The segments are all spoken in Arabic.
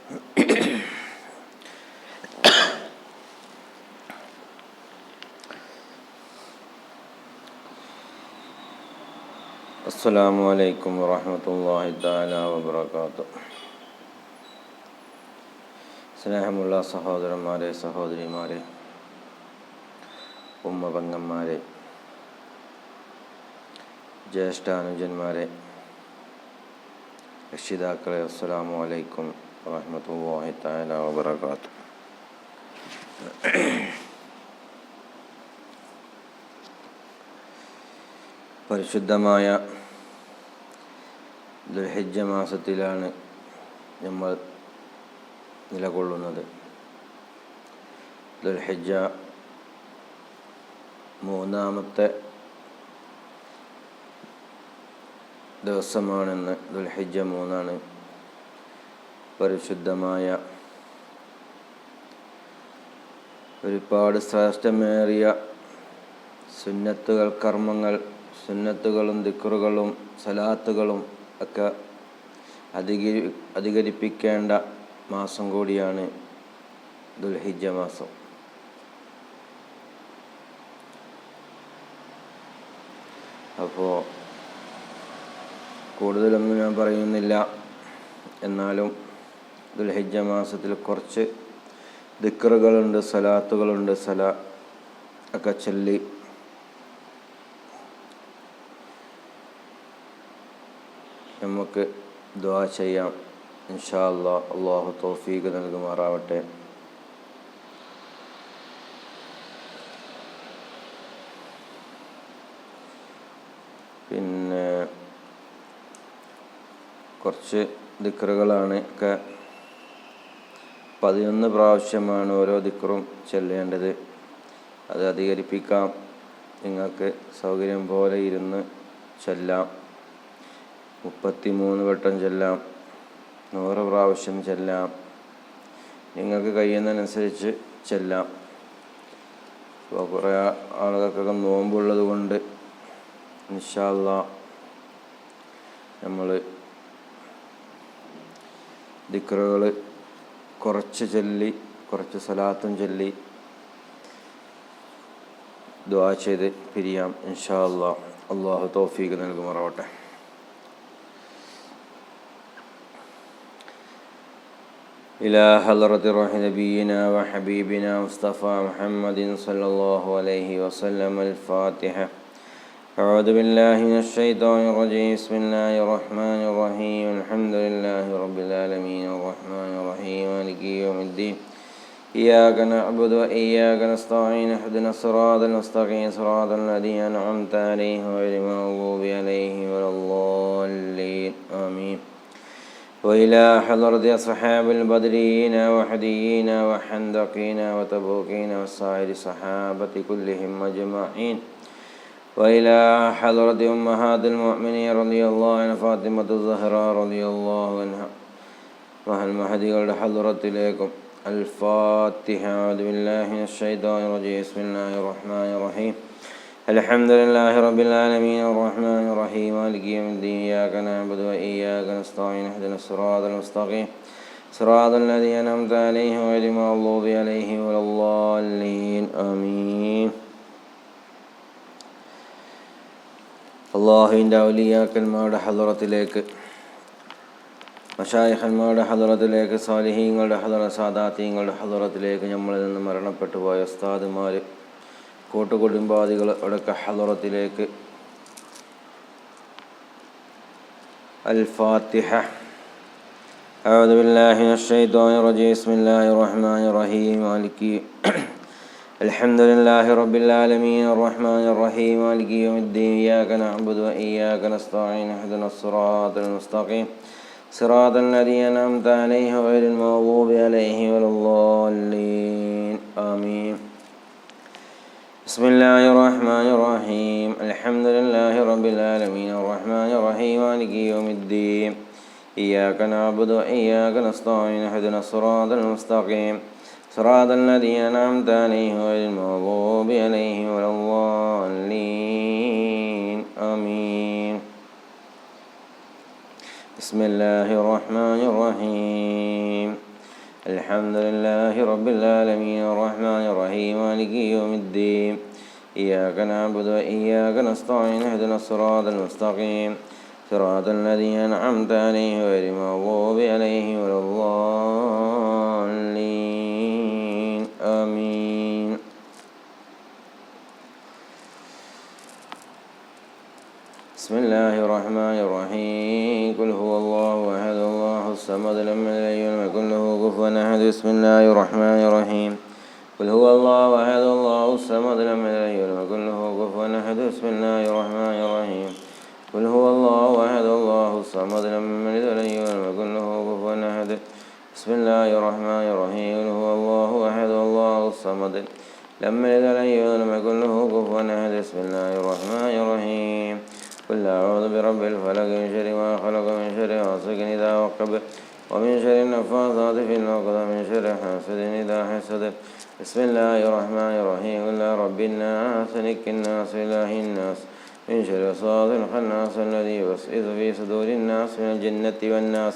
അസ്സലാമു അലൈക്കും വറഹ്മത്തുള്ളാഹി തആല വബറകാതുഹു. സ്നേഹമുള്ള സഹോദരന്മാരെ, സഹോദരിമാരെ, ഉമ്മ പെങ്ങന്മാരെ, ജ്യേഷ്ഠാനുജന്മാരെ, രക്ഷിതാക്കളെ, അസ്സലാമു അലൈക്കും വറഹ്മത്തുള്ളാഹി തആല വബറകാതുഹു. പരിശുദ്ധമായ ദുൽഹിജ്ജ മാസത്തിലാണ് നമ്മൾ നിലകൊള്ളുന്നത്. ദുൽഹിജ്ജ മൂന്നാമത്തെ ദിവസമാണെന്ന്. ദുൽഹിജ്ജ 3 പരിശുദ്ധമായ ഒരുപാട് ശ്രേഷ്ഠമേറിയ സുന്നത്തുകൾ, കർമ്മങ്ങൾ, സുന്നത്തുകളും ദിക്റുകളും സലാത്തുകളും ഒക്കെ അധികരിപ്പിക്കേണ്ട മാസം കൂടിയാണ് ദുൽഹിജ്ജ മാസം. അപ്പോൾ കൂടുതലൊന്നും ഞാൻ പറയുന്നില്ല. എന്നാലും ദുൽഹിജ്ജ മാസത്തിൽ കുറച്ച് ദിക്റുകളുണ്ട്, സലാത്തുകളുണ്ട്. ഒക്കെ ചൊല്ലി നമുക്ക് ദുആ ചെയ്യാം. ഇൻഷാ അല്ലാഹ്. അല്ലാഹു തൗഫീഖ് നൽകുമാറാവട്ടെ. പിന്നെ കുറച്ച് ദിക്റുകളാണ്. ഒക്കെ 11 പ്രാവശ്യമാണ് ഓരോ ദിക്റും ചൊല്ലേണ്ടത്. അത് അധികരിപ്പിക്കാം. നിങ്ങൾക്ക് സൗകര്യം പോലെ ഇരുന്ന് ചൊല്ലാം. 33 വട്ടം ചൊല്ലാം, 100 പ്രാവശ്യം ചൊല്ലാം. നിങ്ങൾക്ക് കഴിയുന്നതനുസരിച്ച് ചൊല്ലാം. ഇപ്പോൾ കുറേ ആളുകൾക്കൊക്കെ നോമ്പുള്ളത് കൊണ്ട് ഇൻഷാ അല്ലാഹ് നമ്മൾ ദിക്റുകൾ കുറച്ച് ചൊല്ലി, കുറച്ച് സലാത്തും ചൊല്ലി ദുആ ചെയ്ത് പിരിയാം ഇൻഷാ അല്ലാഹ്. അല്ലാഹു തൗഫീഖ് നൽകുമാറാവട്ടെ. إلى حضرة روح نبينا وحبيبنا مصطفى محمد صلى الله عليه وسلم. الفاتحة. أعوذ بالله من الشيطان الرجيم. بسم الله الرحمن الرحيم. الحمد لله رب العالمين الرحمن الرحيم مالك يوم الدين. إياك نعبد وإياك نستعين. اهدنا الصراط المستقيم صراط الذين أنعمت عليهم غير المغضوب عليهم ولا الضالين. آمين. وإلى حضرة أصحاب البدرين وحديين وحندقين وتبوكين وسائر الصحابة كلهم أجمعين. وإلى حضرة أمهات المؤمنين رضي الله عنها فاطمة الزهراء رضي الله عنها المهدي حضرت إليكم. الفاتحة. أعوذ بالله من الشيطان الرجيم. بسم الله الرحمن الرحيم. الحمد لله رب العالمين الرحمن الرحيم مالك يوم الدين. إياك نعبد وإياك نستعين. اهدنا الصراط المستقيم صراط الذين أنعمت عليهم غير المغضوب عليهم ولا الضالين. آمين. അള്ളാഹുവിൻ്റെ ഔലിയാക്കന്മാരുടെ ഹളറത്തിലേക്ക്, മശായിഖന്മാരുടെ ഹളറത്തിലേക്ക്, സാലിഹീങ്ങളുടെ സാദാത്യങ്ങളുടെ ഹളറത്തിലേക്ക്, നമ്മളിൽ നിന്ന് മരണപ്പെട്ടു പോയ ഉസ്താദുമാർ, കൂട്ടുകുടുംബാദികൾ അടക്ക ഹളറത്തിലേക്ക്. അൽ-ഫാത്തിഹ. അഊദു ബില്ലാഹി മിനശ് ശൈത്വാനിർ റജീം. ബിസ്മില്ലാഹിർ റഹ്മാനിർ റഹീം. മാലികി അൽഹംദുലില്ലാഹി റബ്ബിൽ ആലമീൻ അർറഹ്മാനിർ റഹീം മാലികി യൗമിദ്ദീൻ. ഇയ്യാക നഅ്ബുദു വഇയ്യാക നസ്തഈൻ. ഇഹ്ദിനസ് സിറാത്തൽ മുസ്തഖീം സിറാത്തൽ ലദീന അൻഅംത അലൈഹിം ഗൈറിൽ മഗ്ദൂബി അലൈഹിം വലദ്ദാല്ലീൻ. ആമീൻ. ബിസ്മില്ലാഹിർ റഹ്മാനിർ റഹീം. അൽഹംദുലില്ലാഹി റബ്ബിൽ ആലമീൻ അർറഹ്മാനിർ റഹീം മാലികി യൗമിദ്ദീൻ. ഇയ്യാക നഅ്ബുദു വഇയ്യാക നസ്തഈൻ. ഇഹ്ദിനസ് സിറാത്തൽ മുസ്തഖീം صراط الذين أنعمت عليهم غير المغضوب عليهم ولا الضالين. آمين. بسم الله الرحمن الرحيم. الحمد لله رب العالمين الرحمن الرحيم مالك يوم الدين إياك نعبد وإياك نستعين اهدنا الصراط المستقيم صراط الذين أنعمت عليهم غير المغضوب عليهم ولا الضالين آمين. بسم الله الرحمن الرحيم قل هو الله أحد الله الصمد لم يلد ولم يكن له كفوا أحد. بسم الله الرحمن الرحيم قل هو الله أحد الله الصمد لم يلد ولم يكن له كفوا أحد. بسم الله الرحمن الرحيم قل هو الله أحد الله الصمد لم يلد ولم يكن له كفوا أحد. بسم الله الرحمن الرحيم قل هو الله أحد الله الصمد لم يلد ولم يكن له كفوا أحد. بسم الله الرحمن الرحيم قل أعوذ برب الفلق من شر ما خلق من شر غاسق إذا وقب ومن شر النفاثات في العقد من شر حاسد إذا حسد. بسم الله الرحمن الرحيم قل رب الناس ملك الناس إله الناس من شر وسواس الخناس الذي يوسوس في صدور الناس من الجنة والناس.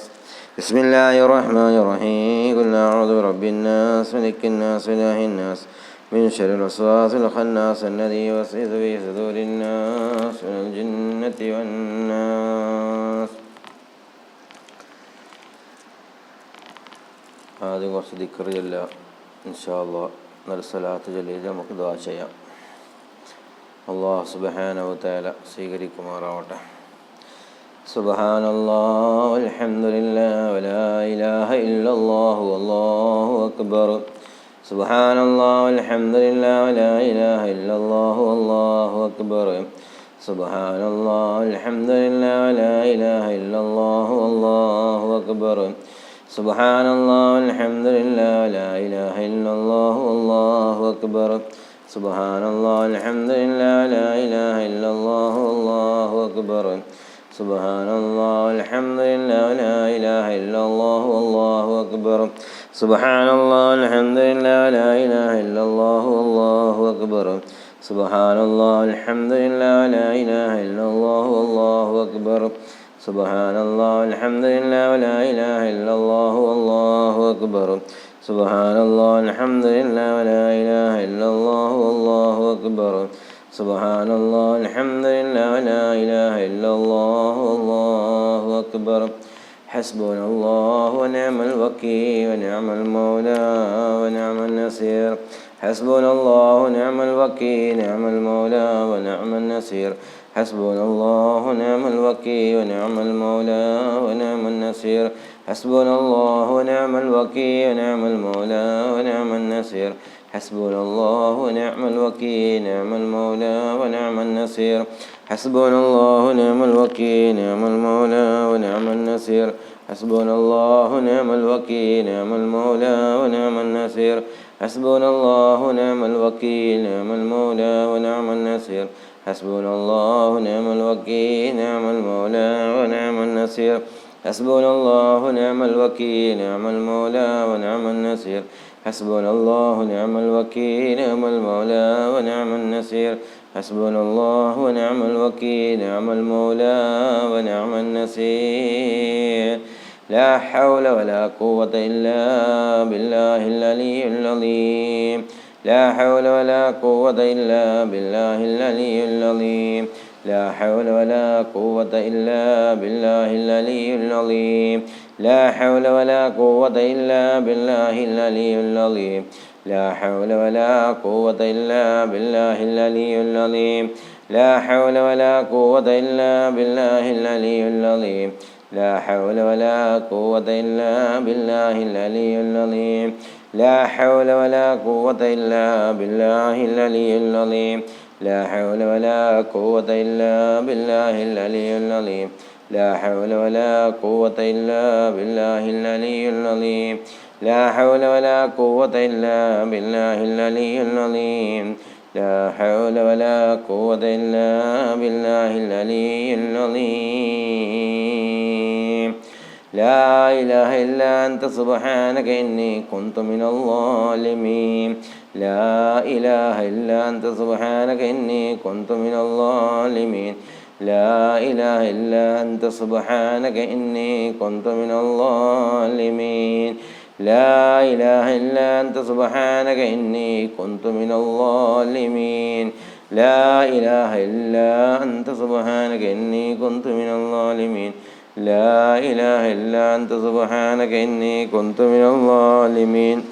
بسم الله الرحمن الرحيم قل أعوذ برب الناس ملك الناس إله الناس من شر الوسواس الخناس الذي يوسوس في صدور الناس من الجنة والناس. ആദ്യം കുറച്ച് ദിക്ർ ചൊല്ലാം ഇൻഷാ അല്ലാഹ്. നല്ല സ്വലാത്ത് ചൊല്ലിയിട്ട് നമുക്ക് ദുആ ചെയ്യാം. അല്ലാഹു സുബ്ഹാനഹു വ തആല സ്വീകരിക്കുമാറാവട്ടെ. സുബ്ഹാനല്ലാഹ് വൽഹംദുലില്ലാഹി വലാ ഇലാഹ ഇല്ലല്ലാഹു വല്ലാഹു അക്ബർ. സുബ്ഹാനല്ലാഹ് വൽഹംദുലില്ലാഹി വലാ ഇലാഹ ഇല്ലല്ലാഹു വല്ലാഹു അക്ബർ. സുബ്ഹാനല്ലാഹ് വൽഹംദുലില്ലാഹി വലാ ഇലാഹ ഇല്ലല്ലാഹു വല്ലാഹു അക്ബർ. സുബ്ഹാനല്ലാഹ് വൽഹംദുലില്ലാഹി വലാ ഇലാഹ ഇല്ലല്ലാഹു വല്ലാഹു അക്ബർ. സുബ്ഹാനല്ലാഹ് വൽഹംദുലില്ലാഹി വലാ ഇലാഹ ഇല്ലല്ലാഹു വല്ലാഹു അക്ബർ. സുബ്ഹാനല്ലാഹ് വൽഹംദുലില്ലാഹി വലാ ഇലാഹ ഇല്ലല്ലാഹു വല്ലാഹു അക്ബർ. സുബ്ഹാനല്ലാഹ് വൽഹംദുലില്ലാഹി വലാ ഇലാഹ ഇല്ലല്ലാഹു വല്ലാഹു അക്ബർ. സുബ്ഹാനല്ലാഹ് വൽഹംദുലില്ലാഹി വലാ ഇലാഹ ഇല്ലല്ലാഹു വല്ലാഹു അക്ബർ. സുബ്ഹാനല്ലാഹ് വൽഹംദുലില്ലാഹി വലാ ഇലാഹ ഇല്ലല്ലാഹു വല്ലാഹു അക്ബർ. സുബ്ഹാനല്ലാഹ് വൽഹംദുലില്ലാഹി വലാ ഇലാഹ ഇല്ലല്ലാഹു വല്ലാഹു അക്ബർ. സുബ്ഹാനല്ലാഹ് വൽഹംദുലില്ലാഹി വലാ ഇലാഹ ഇല്ലല്ലാഹു വല്ലാഹു അക്ബർ. ഹസ്ബുനല്ലാഹു വനിഅമൽ വകീൽ വനിഅമൽ മൗലാ വനിഅമൻ നസീർ. ഹസ്ബുനല്ലാഹു വനിഅമൽ വകീൽ നിഅമൽ മൗലാ വനിഅമൻ നസീർ. ഹസ്ബുനല്ലാഹു വനിഅമൽ വകീൽ വനിഅമൽ മൗലാ വനിഅമൻ നസീർ. ഹസ്ബുനല്ലാഹു വനിഅമൽ വകീൽ വനിഅമൽ മൗലാ വനിഅമൻ നസീർ. ഹസ്ബുനല്ലാഹു വനിഅമൽ വകീൽ നിഅമൽ മൗലാ വനിഅമൻ നസീർ. ഹസ്ബുനല്ലാഹു വനിഅമൽ വകീൽ നിഅമൽ മൗലാ വനിഅമൻ നസീർ. ഹസ്ബുനല്ലാഹു വനിഅമൽ വകീൽ നിഅമൽ മൗലാ വനിഅമൻ നസീർ. ഹസ്ബുനല്ലാഹു വനിഅമൽ വകീൽ നിഅമൽ മൗലാ വനിഅമൻ നസീർ. ഹസ്ബുനല്ലാഹു വനിഅമൽ വകീൽ നിഅമൽ മൗലാ വനിഅമൻ നസീർ. ഹസ്ബുനല്ലാഹു വനിഅമൽ വകീൽ നിഅമൽ മൗലാ വനിഅമൻ നസീർ. ഹസ്ബുനല്ലാഹു വനിഅമൽ വകീൽ നിഅമൽ മൗലാ വനിഅമൻ നസീർ. ഹസ്ബുനല്ലാഹു വനിഅമൽ വകീൽ നിഅമൽ മൗലാ വനിഅമൻ നസീർ. ലാ ഹൗല വലാ ഖുവത ഇല്ലാ ബില്ലാഹിൽ അലിയ്യിൽ അളീം. ലാ ഹൗല വലാ ഖുവത ഇല്ലാ ബില്ലാഹിൽ അലിയ്യിൽ അളീം. ലാ ഹൗല വലാ ഖുവത ഇല്ലാ ബില്ലാഹിൽ അലിയ്യിൽ അളീം. ലാ ഹൗല വലാ ഖുവത ഇല്ലാ ബില്ലാഹിൽ അലിയ്യിൽ അളീം. ലാ ഹൗല വലാ ഖുവത ഇല്ലാ ബില്ലാഹിൽ അലിയ്യിൽ അളീം. ലാ ഹൗല വലാ ഖുവത ഇല്ലാ ബില്ലാഹിൽ അലിയ്യിൽ അളീം. ലാ ഹൗല വലാ ഖുവത ഇല്ലാ ബില്ലാഹിൽ അലിയ്യിൽ അളീം. ലാ ഹൗല വലാ ഖുവത ഇല്ലാ ബില്ലാഹിൽ അലിയ്യിൽ അളീം. ലാ ഹൗല വലാ ഖുവത ഇല്ലാ ബില്ലാഹിൽ അലിയ്യിൽ അളീം. ലാ ഹൗല വലാ ഖുവത ഇല്ലാ ബില്ലാഹിൽ അലിയ്യിൽ അളീം. ലാ ഹൗല വലാ ഖുവത ഇല്ലാ ബില്ലാഹിൽ അലിയ്യിൽ അളീം. ലാ ഹൗല വലാ ഖുവത ഇല്ലാ ബില്ലാഹിൽ അലിയ്യിൽ അളീം. ലാ ഇലാഹ ഇല്ലാ അൻത സുബ്ഹാനക ഇന്നി കുന്തു മിനൽ ളാലിമീൻ. ലാ ഇലാഹ ഇല്ലാ അൻത സുബ്ഹാനക ഇന്നി കുന്തു മിനൽ ളാലിമീൻ. ലാ ഇലാഹ ഇല്ലാ അൻത സുബ്ഹാനക ഇന്നി കുന്തു മിനൽ ളാലിമീൻ. لا إله إلا أنت سبحانك إني كنت من الظالمين لا إله إلا أنت سبحانك إني كنت من الظالمين لا إله إلا أنت سبحانك إني كنت من الظالمين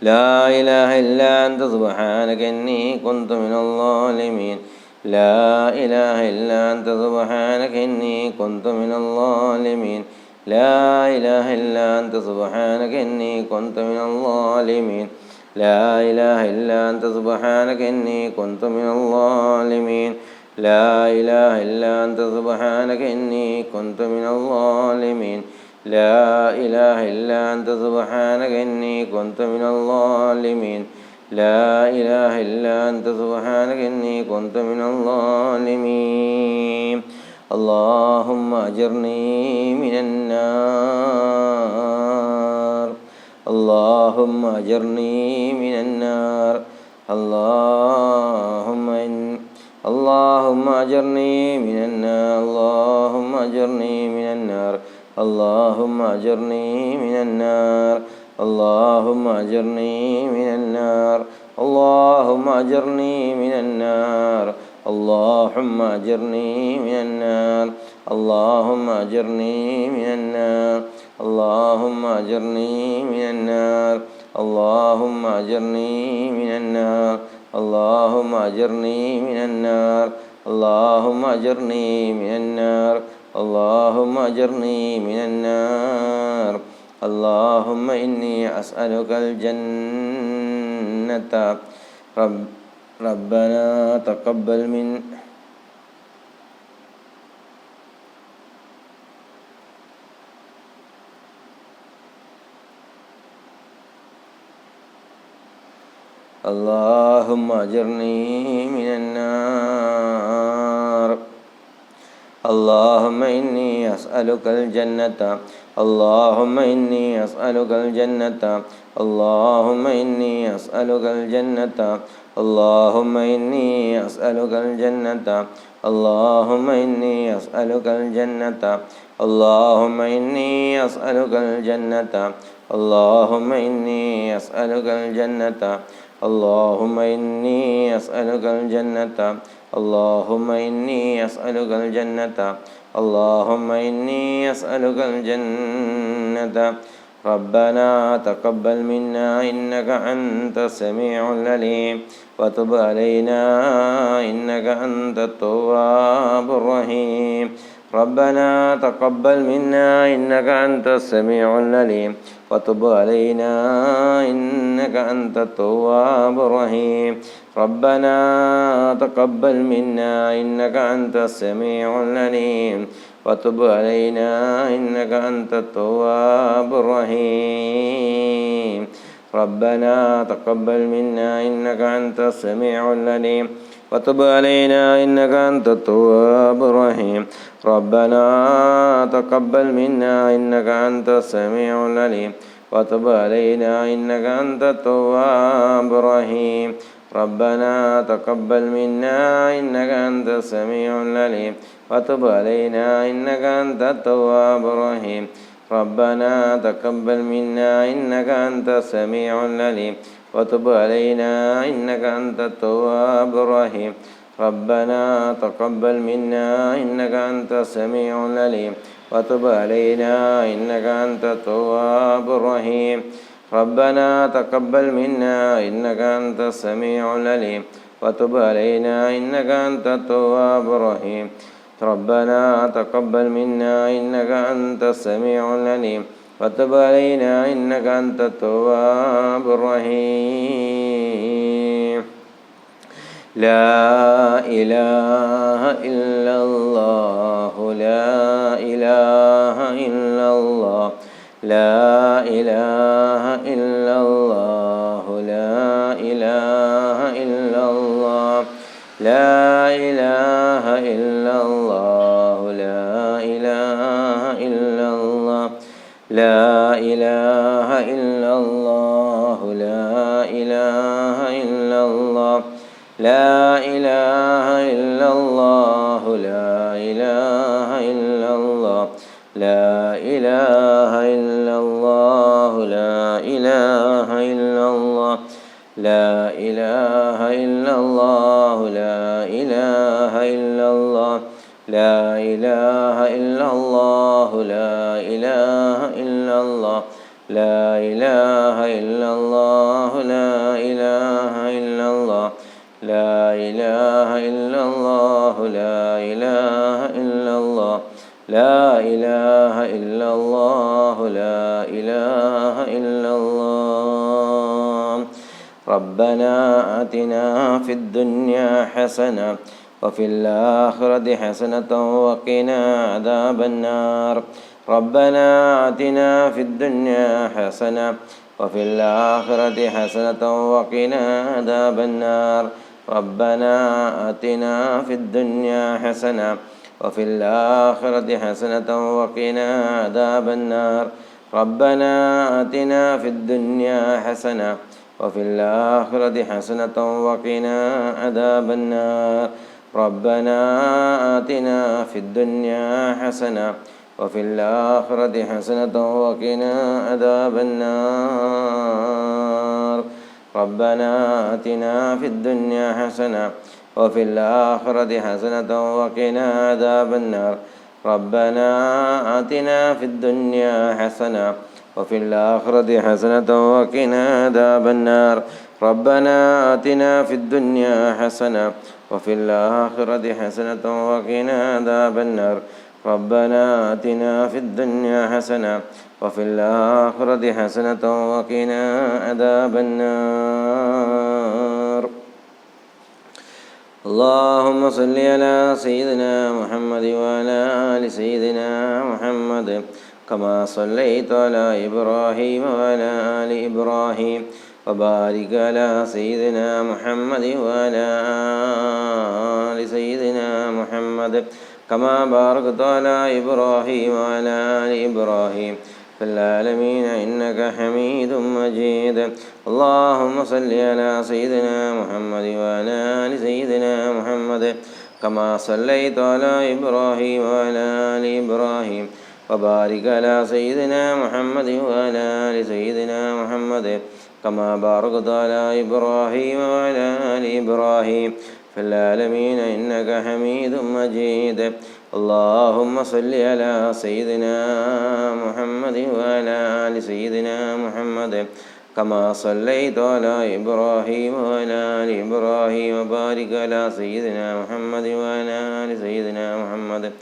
لا إله إلا أنت سبحانك إني كنت من الظالمين لا إله إلا أنت سبحانك إني كنت من الظالمين لا إله إلا أنت سبحانك إني كنت من الظالمين لا إله إلا أنت سبحانك إني كنت من الظالمين لا إله إلا أنت سبحانك إني كنت من الظالمين لا إله إلا أنت سبحانك إني كنت من الظالمين لا إله إلا أنت سبحانك إني كنت من الظالمين اللهم أجرني من النار اللهم أجرني من النار اللهم أجرني من النار اللهم أجرني من النار اللهم أجرني من النار اللهم أجرني من النار اللهم أجرني من النار اللهم أجرني من النار اللهم أجرني من النار اللهم أجرني من النار اللهم أجرني من النار اللهم أجرني من النار اللهم أجرني من النار اللهم أجرني من النار اللهم إني أسألك الجنة ربنا تقبل من اللهم أجرني من النار اللهم إني أسألك الجنة اللهم إني أسألك الجنة اللهم إني أسألك الجنة اللهم إني أسألك الجنة اللهم إني أسألك الجنة اللهم إني أسألك الجنة اللهم إني أسألك الجنة اللهم إني أسألك الجنة اللهم إني أسألك الجنة اللهم إني أسألك الجنة ربنا تقبل منا إنك أنت السميع العليم وتب علينا إنك أنت التواب الرحيم ربنا تقبل منا إنك أنت السميع العليم وتب علينا إنك أنت التواب الرحيم ربنا تقبل منا إنك أنت السميع العليم وتب علينا إنك أنت التواب الرحيم ربنا تقبل منا إنك أنت السميع العليم وتب علينا إنك أنت التواب الرحيم ربنا تقبل منا إنك أنت السميع العليم وتب علينا إنك أنت التواب الرحيم ربنا تقبل منا إنك أنت السميع العليم وتب علينا إنك أنت التواب الرحيم ربنا تقبل منا إنك أنت السميع العليم وتب علينا إنك أنت التواب الرحيم ربنا تقبل منا إنك أنت السميع العليم وتب علينا إنك أنت التواب الرحيم ربنا تقبل منا إنك أنت السميع العليم وتب علينا إنك أنت التواب الرحيم ربنا تقبل منا إنك أنت السميع العليم وتب علينا إنك أنت التواب الرحيم لا إله إلا الله لا إله إلا الله لا إله إلا الله لا إله إلا الله لا إله إلا الله لا إله إلا الله لا إله إلا الله لا إله إلا الله لا إله إلا الله لا إله إلا الله لا إله إلا الله لا إله إلا الله لا إله إلا الله لا إله إلا الله لا إله إلا الله لا إله إلا الله لا إله إلا الله لا إله إلا الله لا إله إلا الله لا إله إلا الله لا إله إلا الله لا إله إلا الله ربنا آتنا في الدنيا حسنة وفي الآخرة حسنة وقنا عذاب النار ربنا آتنا في الدنيا حسنة وفي الآخرة حسنة وقنا عذاب النار ربنا آتنا في الدنيا حسنة وفي الآخرة حسنة وقنا عذاب النار ربنا آتنا في الدنيا حسنة وفي الآخرة حسنة وقنا عذاب النار ربنا آتنا في الدنيا حسنة وفي الآخرة حسنة وقنا عذاب النار ربنا آتنا في الدنيا حسنة وفي الآخرة حسنة وقنا عذاب النار ربنا آتنا في الدنيا حسنة وفي الآخرة حسنة وقنا عذاب النار ربنا آتنا في الدنيا حسنة وفي الآخرة حسنة وقنا عذاب النار ربنا آتنا في الدنيا حسنة وفي الآخرة حسنة وقنا عذاب النار اللهم صل على سيدنا محمد وعلى آل سيدنا محمد كما صليت على إبراهيم وعلى آل إبراهيم وبارك على سيدنا محمد وعلى آل سيدنا محمد كما باركت على إبراهيم وعلى آل إبراهيم في العالمين إنك حميد مجيد اللهم صل على سيدنا محمد وعلى آل سيدنا محمد كما صليت على إبراهيم وعلى آل إبراهيم وبارك على سيدنا محمد وعلى آل سيدنا محمد كما باركت على إبراهيم وعلى آل إبراهيم في العالمين إنك حميد مجيد اللهم صل على سيدنا محمد وعلى آل سيدنا محمد كما صليت على إبراهيم وعلى آل إبراهيم وبارك على سيدنا محمد وعلى آل سيدنا محمد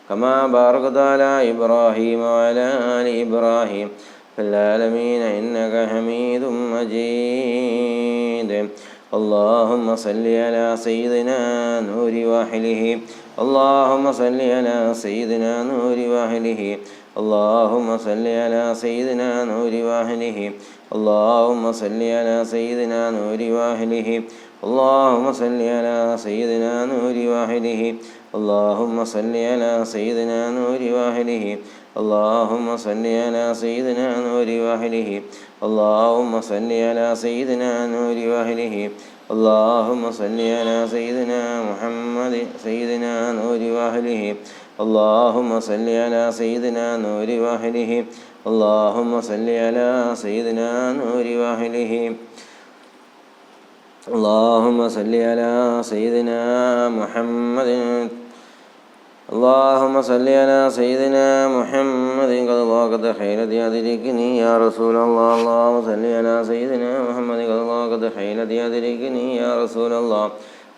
كما باركت على إبراهيم وعلى آل إبراهيم في العالمين إنك حميد مجيد اللهم صل على سيدنا نور واحله اللهم صل على سيدنا نور واحله اللهم صل على سيدنا نور واحله اللهم صل على سيدنا نور واحله اللهم صل على سيدنا نور واحله اللهم صل على سيدنا نور واحله اللهم صل على سيدنا نور واحله اللهم صل على سيدنا نور واحله اللهم صل على سيدنا محمد سيدنا نور واحله اللهم صل على سيدنا نور واحله اللهم صل على سيدنا نور واحله اللهم صل على سيدنا محمد اللهم صل على سيدنا محمد قد ضاقت حيلة أدركني يا رسول الله اللهم صل على سيدنا محمد قد ضاقت حيلة أدركني يا رسول الله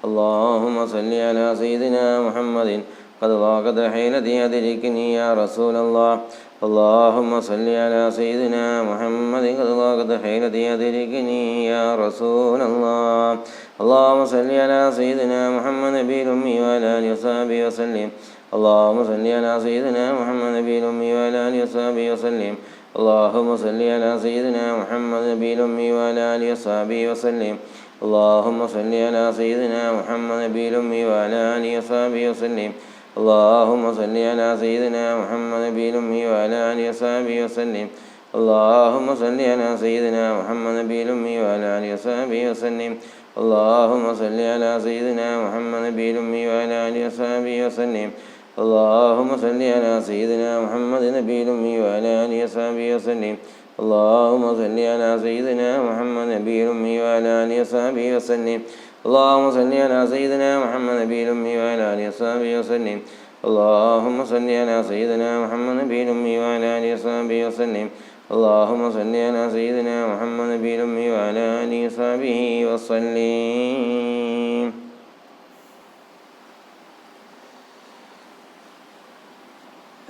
اللهم صل على سيدنا محمد قد ضاقت حيلة أدركني يا رسول الله اللهم صل على سيدنا محمد قد ضاقت حيلة أدركني يا رسول الله اللهم صل على سيدنا محمد نبي الأمي وعلى آله وصحبه وسلم اللهم صل على سيدنا محمد نبي الأمي وعلى آله وصحبه وسلم اللهم صل على سيدنا محمد نبي الأمي وعلى آله وصحبه وسلم اللهم صل على سيدنا محمد نبي الأمي وعلى آله وصحبه وسلم اللهم صل على سيدنا محمد نبي الأمي وعلى آله وصحبه وسلم اللهم صل على سيدنا محمد نبي الأمي وعلى آله وصحبه وسلم اللهم صل على سيدنا محمد نبي الأمي وعلى آله وصحبه وسلم اللهم صل على سيدنا محمد نبي الأمي وعلى آله وصحبه وسلم اللهم صل على سيدنا محمد نبي الأمي وعلى آله وصحبه وسلم. اللهم صل على سيدنا محمد نبي الأمي وعلى آله وصحبه وسلم. اللهم صل على سيدنا محمد نبي الأمي وعلى آله وصحبه وسلم. اللهم صل على سيدنا محمد نبي الأمي وعلى آله وصحبه وسلم.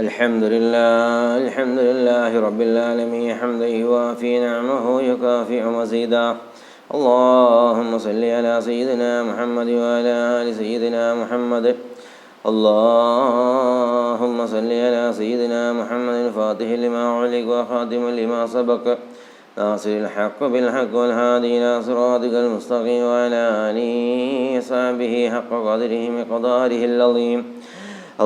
الحمد لله رب العالمين حمدا يوافي نعمه يكافئ مزيدا. اللهم صل على سيدنا محمد وعلى آل سيدنا محمد. اللهم صل على سيدنا محمد الفاتح لما أغلق وخاتم لما سبق ناصر الحق بالحق والهادي إلى صراطك المستقيم وعلى آله وصحبه حق قدره مقداره العظيم.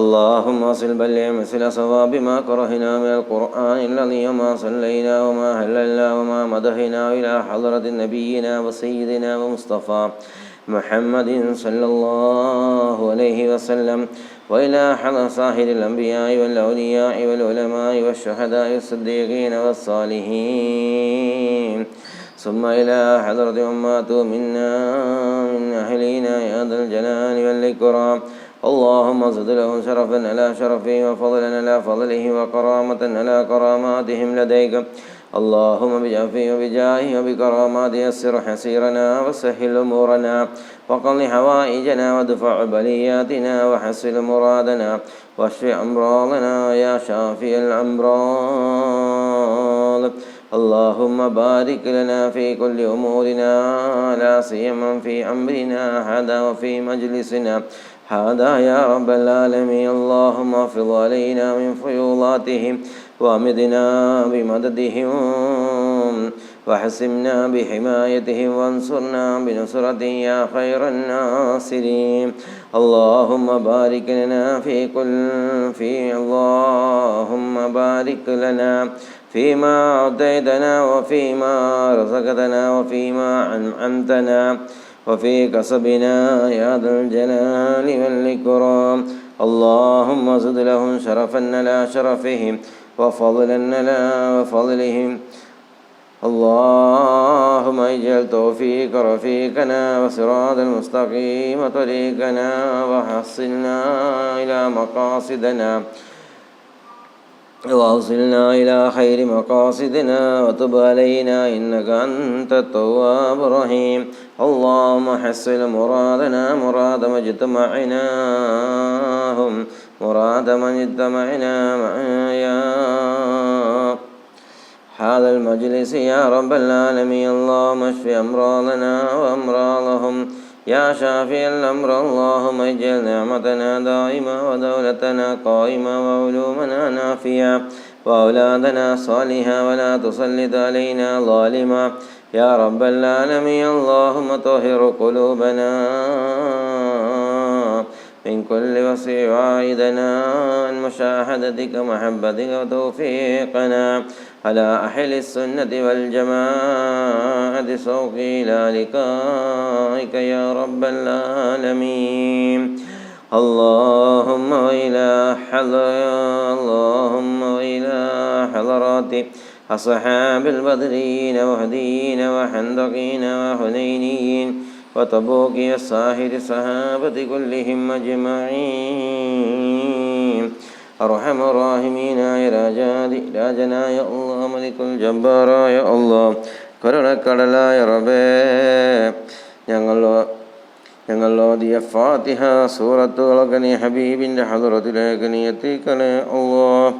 اللهم صل بلغ مثل صواب ما كرهنا من القرآن الذي وما صلينا وما هللنا وما مدحنا إلى حضرة نبينا وسيدنا ومصطفى محمد صلى الله عليه وسلم وإلى حضرة صاحب الأنبياء والأولياء والعلماء والشهداء والصديقين والصالحين ثم إلى حضرة أمات منا من أهلنا يا ذا الجلال والإكرام. اللهم زد لهم شرفا على شرفهم وفضلا على فضلهم وكرامة على كراماتهم لديك. اللهم بجافه وبجاهه وبكراماته يسر حسيرنا وسهل أمورنا وقض حوائجنا وادفع بلياتنا وحسن مرادنا واشف أمراضنا يا شافي الأمراض. اللهم بارك لنا في كل أمورنا لا سيما في أمرنا هذا وفي مجلسنا هذا يا رب العالمين. اللهم احفظ علينا من فيوضاتهم وامدنا بمددهم وحسمنا بحمايتهم وانصرنا بنصرتهم يا خير الناصرين. اللهم بارك لنا اللهم بارك لنا فيما أعطيتنا وفيما رزقتنا وفيما أنعمتنا وفي كسبنا يا ذا الجلال والإكرام. اللهم زد لهم شرفا على شرفهم وفضلا على فضلهم. اللهم اجعل توفيق رفيقنا وصراط المستقيم طريقنا وحصلنا إلى مقاصدنا وأوصلنا إلى خير مقاصدنا وتب علينا إنك أنت التواب الرحيم. اللهم حصل مراد من اجتمعنا يا هذا المجلس يا رب العالمين. اللهم اشف أمراضنا وأمراضهم يا شافي الأمر. اللهم اجعل نعمتنا دائمة ودولتنا قائمة وعلومنا نافية وأولادنا صالحة ولا تسلط علينا ظالما يا رب العالمين. اللهم طهر قلوبنا من كل وصي وعيدنا عن مشاهدتك محبتك وتوفيقنا على أهل السنة والجماعة سوقي إلى لقائك يا رب العالمين. اللهم وإلى حضرات أصحاب البدرين وهديين وحندقين وحنينيين وتبوك والساحر الصحابة كلهم أجمعين. أرحم الراحمين രാജനായ അല്ലാഹ് മലിക്കുൽ ജബ്ബാറായ അല്ലാഹ് കരുണക്കടലായ റബ്ബേ ഞങ്ങൾ ഓതിയ ഫാത്തിഹ സൂറത്തുകളൊക്കെ നീ ഹബീബിൻ്റെ ഹദ്റത്തിലേക്ക് നീ എത്തിക്കണേ അല്ലാഹ്.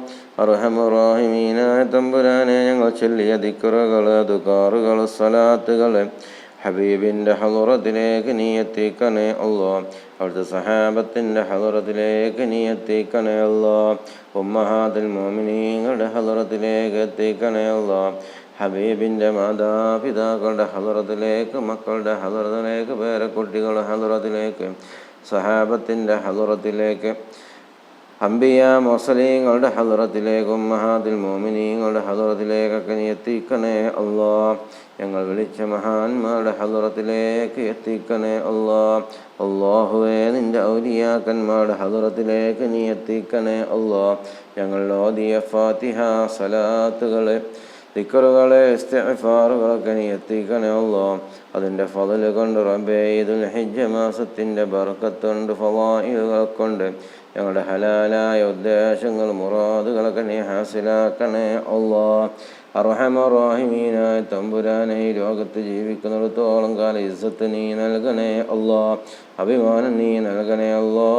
അർഹമുർ-റഹീമീനായ തമ്പുരാനെ ഞങ്ങൾ ചൊല്ലിയ ദിക്റുകൾ ദുആറുകൾ സ്വലാത്തുകൾ ഹബീബിൻ്റെ ഹദ്റത്തിലേക്ക് നീ എത്തിക്കണേ അല്ലാഹ്. അവിടുത്തെ സഹാബത്തിൻ്റെ ഹദ്റത്തിലേക്ക് നീ എത്തിക്കണേ അല്ലാഹ്. ഉമ്മഹാത്തുൽ മുഅ്മിനീങ്ങളുടെ ഹദ്റത്തിലേക്ക് എത്തിക്കണേ അല്ലാഹ്. ഹബീബിൻ്റെ മാതാപിതാക്കളുടെ ഹദ്റത്തിലേക്ക്, മക്കളുടെ ഹദ്റത്തിലേക്ക്, പേരക്കുട്ടികളുടെ ഹദ്റത്തിലേക്ക്, സഹാബത്തിൻ്റെ ഹദ്റത്തിലേക്ക്, അംബിയ മുർസലീങ്ങളുടെ ഹദ്റത്തിലേക്ക്, ഉമ്മഹാത്തുൽ മുഅ്മിനീങ്ങളുടെ ഹദ്റത്തിലേക്കൊക്കെ നീ എത്തിക്കണേ അല്ലാഹ്. ഞങ്ങൾ വിളിച്ച മഹാന്മാരുടെ ഹദ്റത്തിലേക്ക് എത്തിക്കണേ അല്ലാഹ്. അല്ലാഹുവേ നിൻ്റെ ഔലിയാക്കന്മാരുടെ ഹദ്റത്തിലേക്ക് നീ എത്തിക്കണേ അല്ലാഹ്. ഞങ്ങൾ ഓതിയ ഫാത്തിഹ സലാത്തുകൾ ദിക്റുകളെ ഇസ്തിഗ്ഫാറുകളൊക്കെ നീ എത്തിക്കണേ അല്ലാഹ്. അതിൻ്റെ ഫളല് കൊണ്ട് റബ്ബേ ഈദുൽ ഹിജ്ജ മാസത്തിൻ്റെ ബർക്കത്ത് കൊണ്ട് ഫളായിലുകൾ കൊണ്ട് ഞങ്ങളുടെ ഹലാലായ ഉദ്ദേശങ്ങൾ മുറാദുകളൊക്കെ നീ ഹാസിലാക്കണേ അല്ലാഹ്. അർഹമർ റഹീമീനായ തമ്പുരാനെ, ഈ ലോകത്ത് ജീവിക്കുന്നിടത്തോളം കാലം ഇസ്സത്ത് നീ നൽകണേ അല്ലാഹ്, അഭിമാനം നീ നൽകണേ അല്ലാഹ്.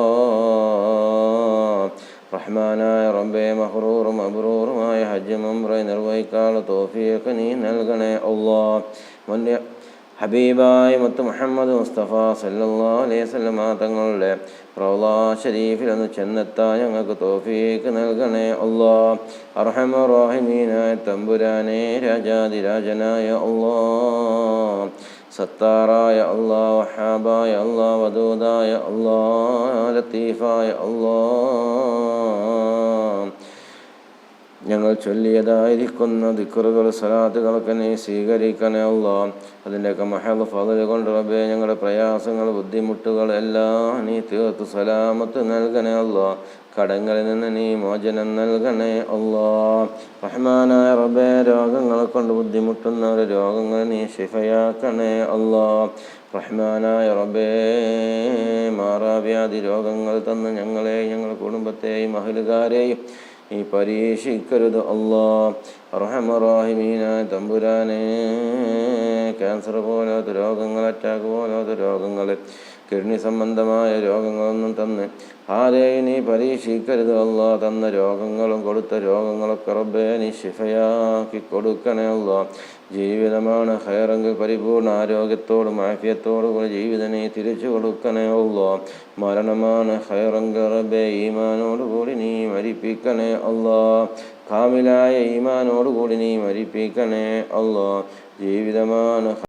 റഹ്മാനായ റബ്ബേ, മഹ്റൂറും മബ്റൂറുമായ ഹജ്ജ് ഉംറയും നിർവഹിക്കാനുള്ള തൗഫീഖ് നീ നൽകണേ അല്ലാഹ്. മുന്നേ ഹബീബായ മുത്ത് മുഹമ്മദ് മുസ്തഫ സല്ലല്ലാഹു അലൈഹി വസല്ലം തങ്ങളുടെ റൗളാ ഷരീഫിൽ ഒന്ന് ചെന്നെത്താൻ ഞങ്ങൾക്ക് തൗഫീഖ് നൽകണേ അല്ലാഹ്. അർഹമർ റഹീമീനായ തമ്പുരാനെ, രാജാതിരാജനായ അല്ലാഹ്, സത്താറായ അല്ലാഹ്, വഹാബായ അല്ലാഹ്, വദൂദായ അല്ലാഹ്, ലത്തീഫായ അല്ലാഹ്, ഞങ്ങൾ ചൊല്ലിയതായിരിക്കുന്ന ദിക്റുകൾ സലാത്തുകളൊക്കെ നീ സ്വീകരിക്കണേ അല്ലാഹ്. അതിൻ്റെയൊക്കെ മഹദ് ഫളല് കൊണ്ട് റബ്ബേ ഞങ്ങളുടെ പ്രയാസങ്ങൾ ബുദ്ധിമുട്ടുകൾ എല്ലാം നീ തീർത്ത് സലാമത്ത് നൽകണേ അല്ലാഹ്. കടങ്ങളിൽ നിന്ന് നീ മോചനം നൽകണേ അല്ലാഹ്. റഹ്മാനായ റബ്ബേ, രോഗങ്ങളെ കൊണ്ട് ബുദ്ധിമുട്ടുന്നവരെ രോഗങ്ങൾ നീ ശിഫയാക്കണേ അല്ലാഹ്. റഹ്മാനായ റബ്ബേ, മാറാവ്യാധി രോഗങ്ങൾ തന്ന് ഞങ്ങളെയും ഞങ്ങളുടെ കുടുംബത്തെയും അഹ്ലുകാരെയും നീ പരീക്ഷിക്കരുത് അല്ലാഹ്. അർഹമർ റഹീമീനായ തമ്പുരാനെ, ക്യാൻസർ പോലാത്ത രോഗങ്ങൾ, അറ്റാക്ക് പോലാത്ത രോഗങ്ങൾ, കിഡ്നി സംബന്ധമായ രോഗങ്ങളൊന്നും തന്ന് ആരെയും നീ പരീക്ഷിക്കരുത് അല്ലാഹ്. തന്ന രോഗങ്ങളും കൊടുത്ത രോഗങ്ങളൊക്കെ റബ്ബേ നീ ശിഫയാക്കി കൊടുക്കണേ അല്ലാഹ്. ജീവിതമാണ് ഖൈറെങ്കിൽ പരിപൂർണ്ണ ആരോഗ്യത്തോടും ആഫിയത്തോടും കൂടി ജീവിതം നീ തിരിച്ചു കൊടുക്കണേ അല്ലാഹ്. മരണമാണ് ഖൈറെങ്കിൽ റബ്ബേ ഈമാനോടുകൂടി നീ മരിപ്പിക്കണേ അല്ലാഹ്. കാമിലായ ഈമാനോടുകൂടി നീ മരിപ്പിക്കണേ അല്ലാഹ്. ജീവിതമാണ്